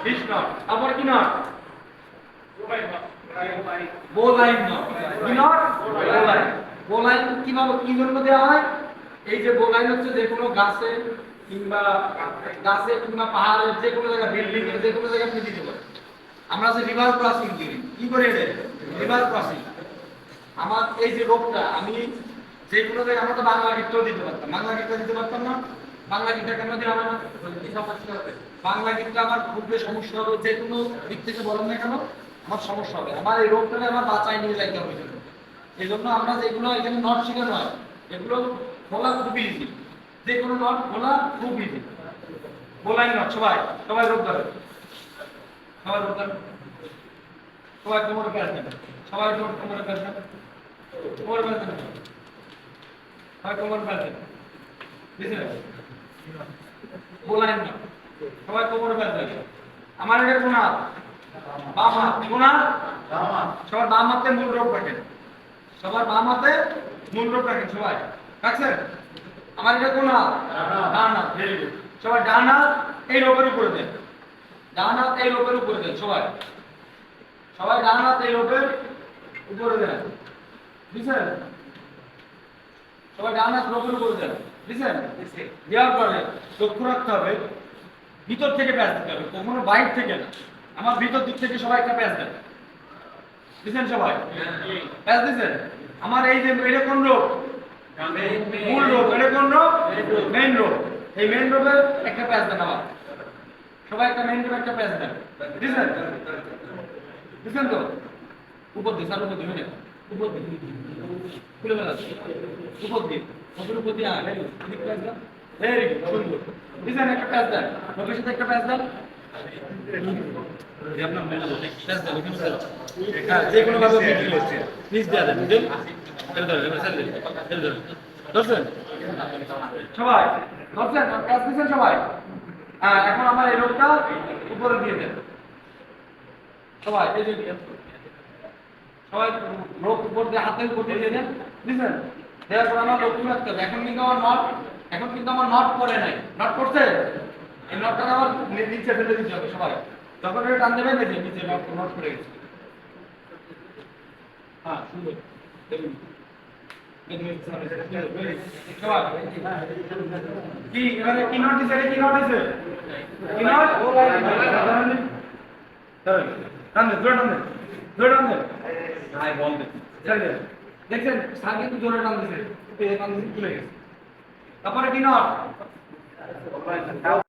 Fish not. তারপরে কি not? বোলাইন not. কি নট? বোলাইন। বোলাইন কিভাবে কি জন্য দেওয়া হয়? এই যে বোলাইন হচ্ছে যে কোনো কিংবা কিংবা পাহাড়ের যে কোনো জায়গায়, বিল্ডিং এর যে কোনো জায়গায় দিতে পারে। আমরা যে রিভার ক্রসিং করি, কি করে এটা? River crossing. আমার এই যে রোগটা, আমি যে কোনো জায়গায়, আমরা তো বাংলা গীতটাও দিতে পারতাম, বাংলা গীতটা দিতে পারতাম না। বাংলা গীতটা কেন দিলাম আমার? বাংলা গীতটা আমার খুবই সমস্যা হবে, যে কোনো দিক থেকে বলেন না কেন আমার সমস্যা হবে। আমার এই রোগটাকে আমার বাঁচাই নিয়ে যাইতে হবে। এই জন্য আমরা যেগুলো এখানে নট শেখানো হয়, এগুলো খোলা খুবই ইজি। যে কোনো নট খোলা খুব ইজি। বলাই নট। সবাই সবাই রোগ ধরে, সবাই রোগ ধরে, সবাই কোমরে প্যাচ দেবে, সবাই কোমরে প্যাচ দেবে, কোমরে প্যাচ দেবে, সবাই কোমরে প্যাচ দেবে, বুঝলেন? বলাই নট। সবাই কোমরে প্যাচ দেবে। আমার এটা কোন হাত? বাম হাত। কোন হাত? বাম হাত। সবার বাম হাতে মূল রোগ রাখেন, সবার বাম হাতে মূল রোগ রাখেন। সবাই রাখছেন? আমার এটা কোন হাত? ডান হাত। Very good. সবাই ডান হাত এই রোগের উপরে দেন, ডান হাত এই রোগের উপরে দেন। সবাই সবাই ডান হাত এই রোগের উপরে দেন, বুঝছেন? সবাই ডান হাত রোগের উপরে দেন, বুঝছেন? দেওয়ার পরে লক্ষ্য রাখতে হবে ভিতর থেকে প্যাচ দিতে হবে, কখনো বাইরে থেকে না। আমার ভিতর দিক থেকে সবাই একটা প্যাচ দেন, বুঝছেন? সবাই প্যাচ দিচ্ছেন? আমার এই যে এটা কোন রোগ? মূল রোগ। এটা কোন রোগ? মেইন রোগ। এই মেইন রোগের একটা প্যাচ দেন। আবার সবাই একটা মেইন রোগ একটা প্যাচ দেন, বুঝছেন? বুঝছেন তো? উপর দিয়ে, স্যার উপর দিয়ে, উপর দিয়ে খুলে ফেলা, উপর দিয়ে, উপর দিয়ে ভেরি গুড, সুন্দর। বুঝছেন? একটা প্যাচ দেন, রোগের সাথে একটা প্যাচ দেন। যে কোনো ভাবে প্লিজ দেওয়া দেন, ধরছেন? সবাই ধরছেন? কাজ দিচ্ছেন সবাই? হ্যাঁ, এখন আমার এই রোগটা উপরে দিয়ে দেন। সবাই এই যে সবাই রোগ উপর দিয়ে, হাতের উপর দিয়ে দেন, বুঝলেন? দেওয়ার পর আমার লক্ষ্য রাখতে হবে। এখন কিন্তু আমার নট করে নাই। নট করছে? এই নটটাকে আমার নিচে ফেলে দিতে হবে। সবাই যখন এটা টান দেবেন, এই যে নিচে নট করে গেছে। হ্যাঁ, সুন্দর। কি এবারে কি নট দিছে? কি নট দিছে? কি নট? টান দে, জোরে টান দে, জোরে টান দে। ভাই বল দে, ছেড়ে দে। দেখছেন স্যার কিন্তু জোরে টান দিছে, টান দিছে, খুলে গেছে। তারপরে কি নট?